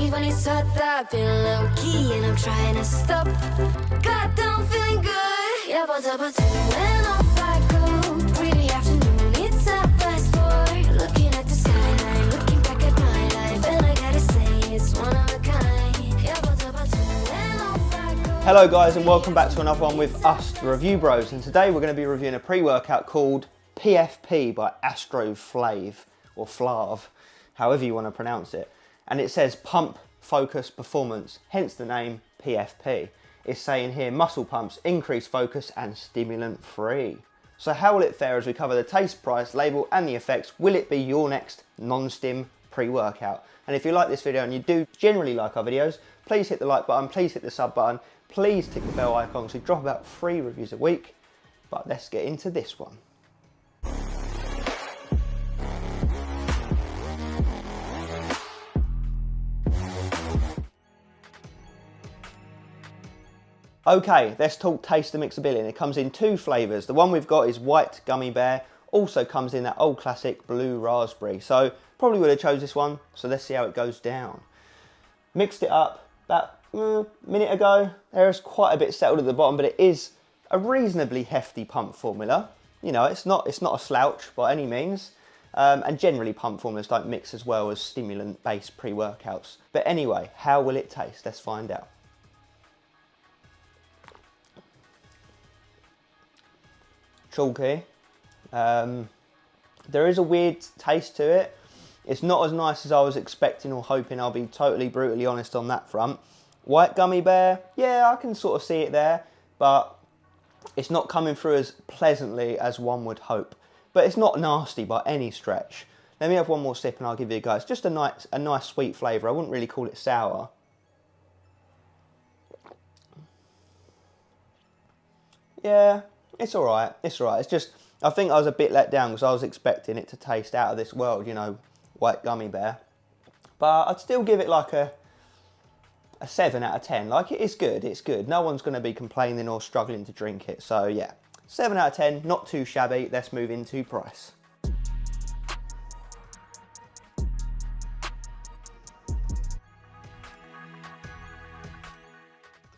me when it's hot, that feeling low key, and I'm trying to stop. Goddamn, feeling good. Yeah, but when off I go. Really afternoon, it's a fast forward. Looking at the skyline, looking back at my life, and I gotta say it's one of a kind. Yeah, but when off I go. Hello guys, and welcome back to another one with us, the Review Bros, and today we're going to be reviewing a pre-workout called PFP by Astroflav, or Flav, however you want to pronounce it. And it says pump, focus, performance, hence the name PFP. It's saying here muscle pumps, increased focus and stimulant free. So how will it fare as we cover the taste, price, label and the effects? Will it be your next non-stim pre-workout? And if you like this video and you do generally like our videos, please hit the like button, please hit the sub button, please tick the bell icon so we drop about 3 reviews a week. But let's get into this one. Okay, let's talk taste and mixability. And it comes in 2 flavours. The one we've got is white gummy bear. Also comes in that old classic blue raspberry. So probably would have chose this one. So let's see how it goes down. Mixed it up about a minute ago. There is quite a bit settled at the bottom, but it is a reasonably hefty pump formula. You know, it's not a slouch by any means. And generally pump formulas don't mix as well as stimulant-based pre-workouts. But anyway, how will it taste? Let's find out. Chalky. There is a weird taste to it. It's not as nice as I was expecting or hoping, I'll be totally brutally honest on that front. White gummy bear, yeah, I can sort of see it there, but it's not coming through as pleasantly as one would hope. But it's not nasty by any stretch. Let me have one more sip and I'll give you guys just a nice sweet flavour. I wouldn't really call it sour. Yeah. It's alright, it's alright. It's just, I think I was a bit let down because I was expecting it to taste out of this world, you know, white gummy bear. But I'd still give it like a 7 out of 10. Like, it is good, it's good. No one's going to be complaining or struggling to drink it. So yeah, 7 out of 10, not too shabby. Let's move into price.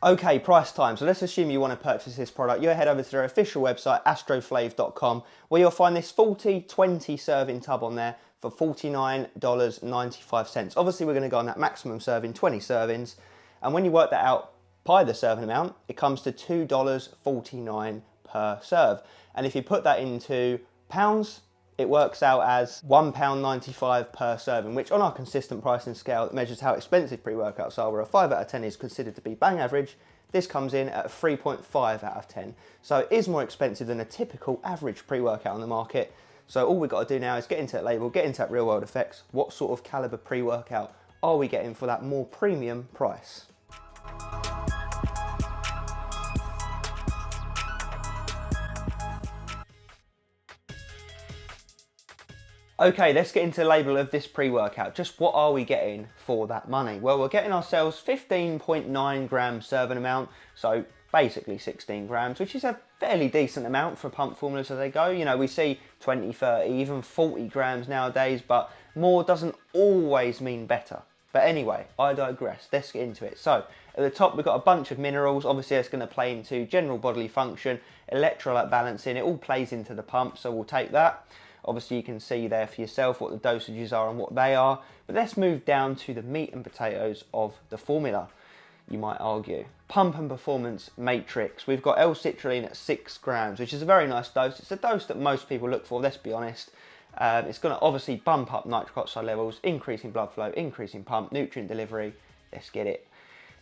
Okay, price time. So let's assume you want to purchase this product. You head over to their official website, astroflav.com, where you'll find this 40/20 serving tub on there for $49.95. Obviously, we're going to go on that maximum serving, 20 servings. And when you work that out by the serving amount, it comes to $2.49 per serve. And if you put that into pounds, it works out as £1.95 per serving, which on our consistent pricing scale that measures how expensive pre-workouts are, where a 5 out of 10 is considered to be bang average, this comes in at a 3.5 out of 10. So it is more expensive than a typical average pre-workout on the market. So all we've got to do now is get into that label, get into that real world effects. What sort of caliber pre-workout are we getting for that more premium price? Okay, let's get into the label of this pre-workout. Just what are we getting for that money? Well, we're getting ourselves 15.9 gram serving amount, so basically 16 grams, which is a fairly decent amount for pump formulas as they go. You know, we see 20, 30, even 40 grams nowadays, but more doesn't always mean better. But anyway, I digress. Let's get into it. So, at the top, we've got a bunch of minerals. Obviously, it's going to play into general bodily function, electrolyte balancing. It all plays into the pump, so we'll take that. Obviously, you can see there for yourself what the dosages are and what they are. But let's move down to the meat and potatoes of the formula, you might argue. Pump and performance matrix. We've got L-citrulline at 6 grams, which is a very nice dose. It's a dose that most people look for, let's be honest. It's going to obviously bump up nitric oxide levels, increasing blood flow, increasing pump, nutrient delivery. Let's get it.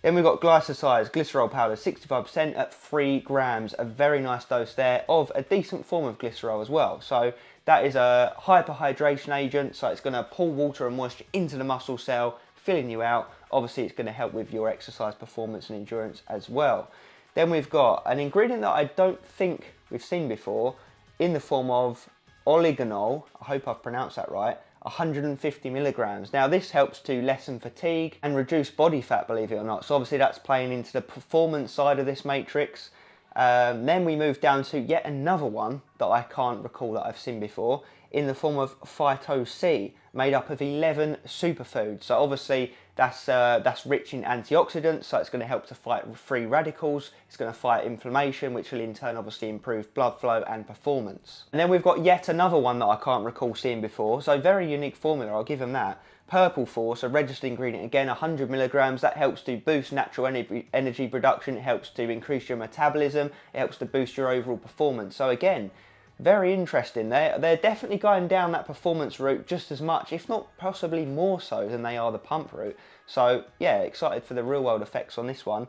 Then we've got glycosides, glycerol powder, 65% at 3 grams. A very nice dose there of a decent form of glycerol as well. So that is a hyperhydration agent, so it's going to pull water and moisture into the muscle cell, filling you out. Obviously, it's going to help with your exercise performance and endurance as well. Then we've got an ingredient that I don't think we've seen before in the form of oligonol. I hope I've pronounced that right. 150 milligrams. Now this helps to lessen fatigue and reduce body fat, believe it or not. So obviously that's playing into the performance side of this matrix. Then we move down to yet another one that I can't recall that I've seen before in the form of Phyto C, made up of 11 superfoods. So obviously That's rich in antioxidants, so it's going to help to fight free radicals. It's going to fight inflammation, which will in turn obviously improve blood flow and performance. And then we've got yet another one that I can't recall seeing before, so very unique formula, I'll give them that. Purple Force, a registered ingredient, again 100 milligrams, that helps to boost natural energy production, it helps to increase your metabolism, it helps to boost your overall performance. So again, very interesting. They're definitely going down that performance route just as much, if not possibly more so than they are the pump route. So yeah, excited for the real world effects on this one.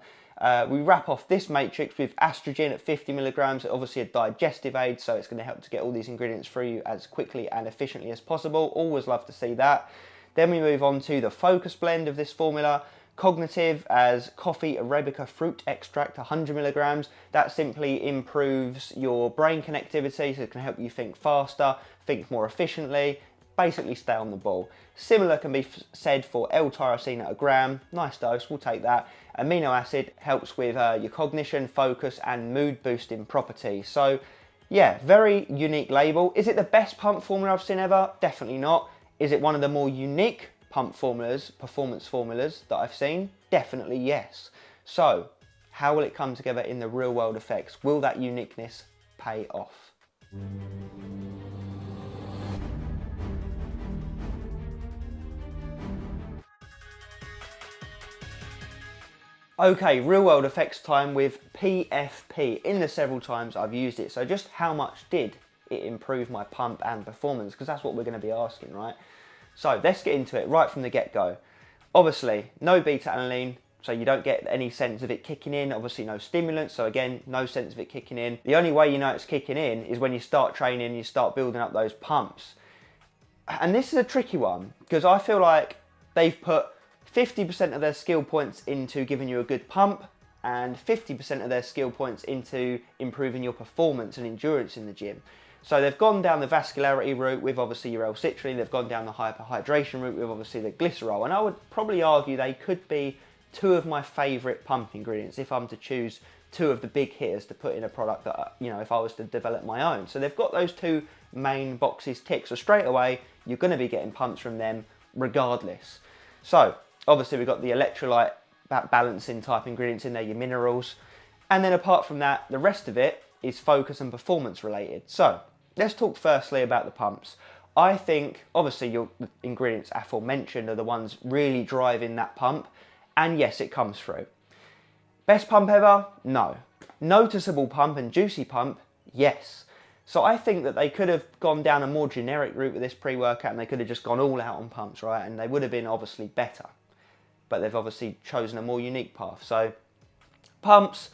We wrap off this matrix with Astrogen at 50 milligrams, obviously a digestive aid, so it's going to help to get all these ingredients through you as quickly and efficiently as possible. Always love to see that. Then we move on to the focus blend of this formula. Cognitive as coffee Arabica fruit extract, 100 milligrams. That simply improves your brain connectivity, so it can help you think faster, think more efficiently, basically stay on the ball. Similar can be said for L-tyrosine at a gram. Nice dose, we'll take that. Amino acid helps with your cognition, focus and mood boosting properties. So yeah, very unique label. Is it the best pump formula I've seen ever? Definitely not. Is it one of the more unique pump formulas, performance formulas that I've seen? Definitely yes. So how will it come together in the real world effects? Will that uniqueness pay off? Okay, real world effects time with PFP. In the several times I've used it, so just how much did it improve my pump and performance? Because that's what we're going to be asking, right? So let's get into it right from the get-go. Obviously, no beta-alanine, so you don't get any sense of it kicking in. Obviously, no stimulants, so again, no sense of it kicking in. The only way you know it's kicking in is when you start training, you start building up those pumps. And this is a tricky one, because I feel like they've put 50% of their skill points into giving you a good pump, and 50% of their skill points into improving your performance and endurance in the gym. So they've gone down the vascularity route with obviously your L-citrulline, they've gone down the hyperhydration route with obviously the glycerol, and I would probably argue they could be two of my favourite pump ingredients if I'm to choose two of the big hitters to put in a product that, you know, if I was to develop my own. So they've got those two main boxes ticked, so straight away you're going to be getting pumps from them regardless. So obviously we've got the electrolyte balancing type ingredients in there, your minerals, and then apart from that, the rest of it is focus and performance related. So let's talk firstly about the pumps. I think obviously the ingredients aforementioned are the ones really driving that pump, and yes, it comes through. Best pump ever? No. Noticeable pump and juicy pump? Yes. So I think that they could have gone down a more generic route with this pre-workout, and they could have just gone all out on pumps, right? And they would have been obviously better, but they've obviously chosen a more unique path. So pumps,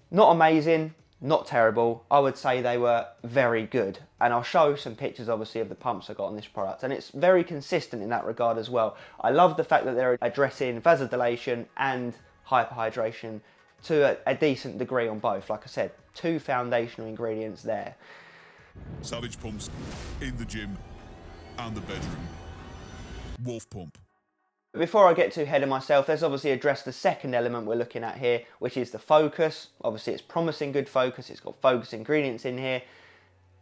not amazing, not terrible. I would say they were very good. And I'll show some pictures obviously of the pumps I got on this product. And it's very consistent in that regard as well. I love the fact that they're addressing vasodilation and hyperhydration to a decent degree on both. Like I said, two foundational ingredients there. Savage pumps in the gym and the bedroom. Wolf pump. Before I get too ahead of myself, let's obviously address the second element we're looking at here, which is the focus. Obviously it's promising good focus, it's got focus ingredients in here.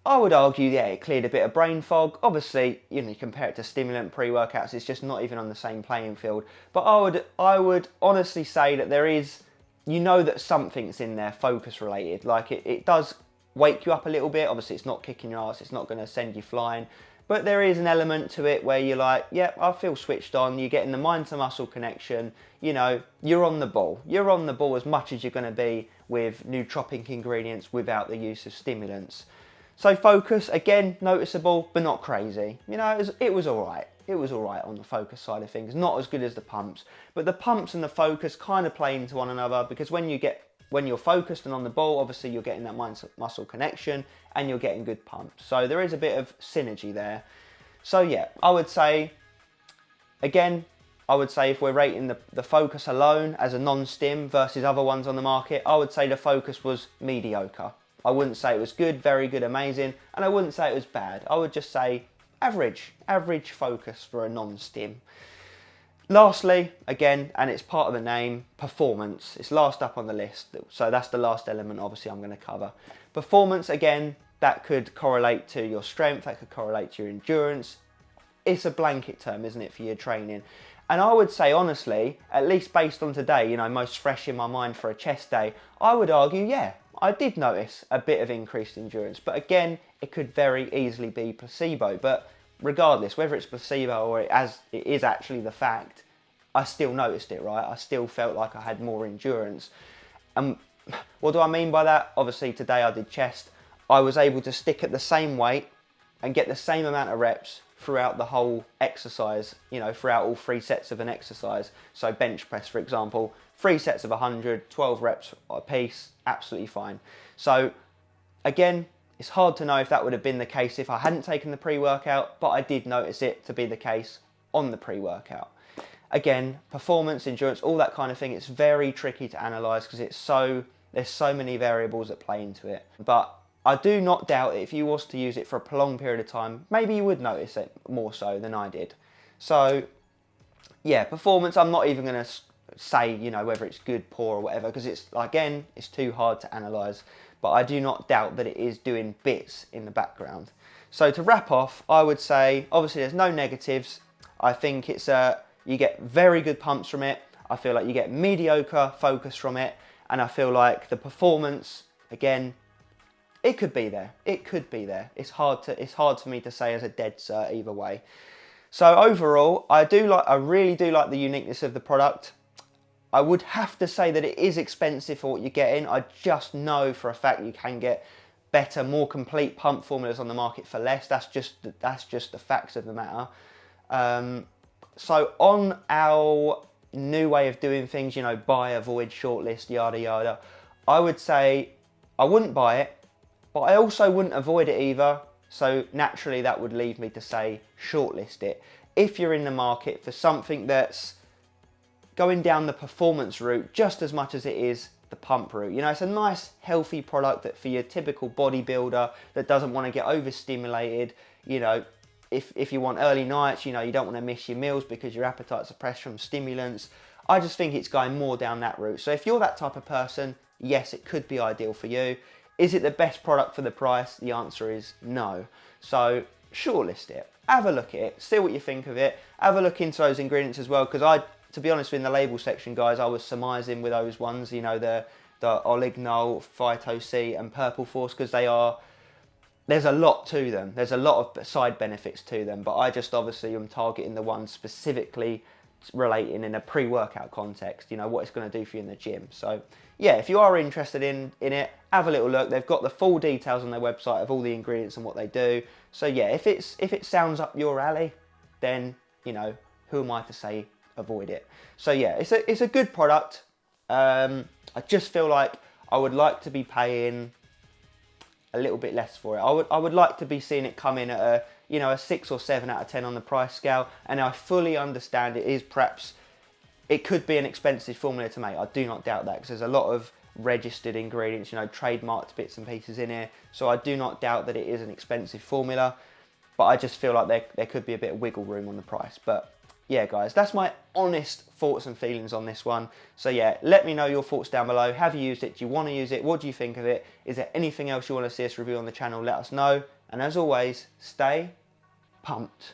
I would argue, yeah, it cleared a bit of brain fog. Obviously, you know, you compare it to stimulant pre-workouts, it's just not even on the same playing field. But I would honestly say that there is, you know that something's in there focus related. Like it does wake you up a little bit. Obviously it's not kicking your ass, it's not going to send you flying. But there is an element to it where you're like, yep, I feel switched on. You're getting the mind to muscle connection. You know, you're on the ball. You're on the ball as much as you're going to be with nootropic ingredients without the use of stimulants. So focus, again, noticeable, but not crazy. You know, it was all right. It was all right on the focus side of things. Not as good as the pumps. But the pumps and the focus kind of play into one another, because when you're focused and on the ball, obviously you're getting that mind-muscle connection and you're getting good pumps. So there is a bit of synergy there. So yeah, I would say if we're rating the focus alone as a non-stim versus other ones on the market, I would say the focus was mediocre. I wouldn't say it was good, very good, amazing, and I wouldn't say it was bad. I would just say average focus for a non-stim. Lastly, again, and it's part of the name, performance. It's last up on the list, so that's the last element obviously I'm going to cover. Performance, again, that could correlate to your strength, that could correlate to your endurance. It's a blanket term, isn't it, for your training? And I would say, honestly, at least based on today, you know, most fresh in my mind for a chest day, I would argue, yeah, I did notice a bit of increased endurance. But again, it could very easily be placebo. But regardless, whether it's placebo or it is actually the fact, I still noticed it, right? I still felt like I had more endurance. What do I mean by that? Obviously, today I did chest. I was able to stick at the same weight and get the same amount of reps throughout the whole exercise, you know, throughout all 3 sets of an exercise. So bench press, for example, 3 sets of 100, 12 reps a piece, absolutely fine. So again, it's hard to know if that would have been the case if I hadn't taken the pre-workout, but I did notice it to be the case on the pre-workout. Again, performance, endurance, all that kind of thing, it's very tricky to analyse because there's so many variables that play into it. But I do not doubt that if you was to use it for a prolonged period of time, maybe you would notice it more so than I did. So yeah, performance, I'm not even going to say, you know, whether it's good, poor or whatever, because it's too hard to analyse. But I do not doubt that it is doing bits in the background. So to wrap off, I would say, obviously there's no negatives. I think it's you get very good pumps from it. I feel like you get mediocre focus from it. And I feel like the performance, again, it could be there. It could be there. It's hard for me to say as a dead cert either way. So overall, I really do like the uniqueness of the product. I would have to say that it is expensive for what you're getting. I just know for a fact you can get better, more complete pump formulas on the market for less. That's just the facts of the matter. So on our new way of doing things, you know, buy, avoid, shortlist, yada yada, I would say I wouldn't buy it. But I also wouldn't avoid it either, so naturally that would leave me to say shortlist it. If you're in the market for something that's going down the performance route just as much as it is the pump route. You know, it's a nice healthy product that for your typical bodybuilder that doesn't want to get overstimulated, you know, if you want early nights, you know, you don't want to miss your meals because your appetite's suppressed from stimulants. I just think it's going more down that route. So if you're that type of person, yes, it could be ideal for you. Is it the best product for the price? The answer is no. So shortlist it, have a look at it, see what you think of it, have a look into those ingredients as well, because to be honest, in the label section, guys, I was surmising with those ones, you know, the olignol, phyto C and purple force, because there's a lot to them. There's a lot of side benefits to them, but I just obviously am targeting the ones specifically relating in a pre-workout context, you know, what it's going to do for you in the gym. So yeah, if you are interested in it, have a little look. They've got the full details on their website of all the ingredients and what they do. So yeah, if it sounds up your alley, then, you know, who am I to say avoid it? So yeah, it's a good product. I just feel like I would like to be paying a little bit less for it. I would like to be seeing it come in at a 6 or 7 out of 10 on the price scale, and I fully understand it could be an expensive formula to make. I do not doubt that, because there's a lot of registered ingredients, you know, trademarked bits and pieces in here. So I do not doubt that it is an expensive formula, but I just feel like there could be a bit of wiggle room on the price. But yeah, guys, that's my honest thoughts and feelings on this one. So yeah, let me know your thoughts down below. Have you used it? Do you want to use it? What do you think of it? Is there anything else you want to see us review on the channel? Let us know. And as always, stay pumped.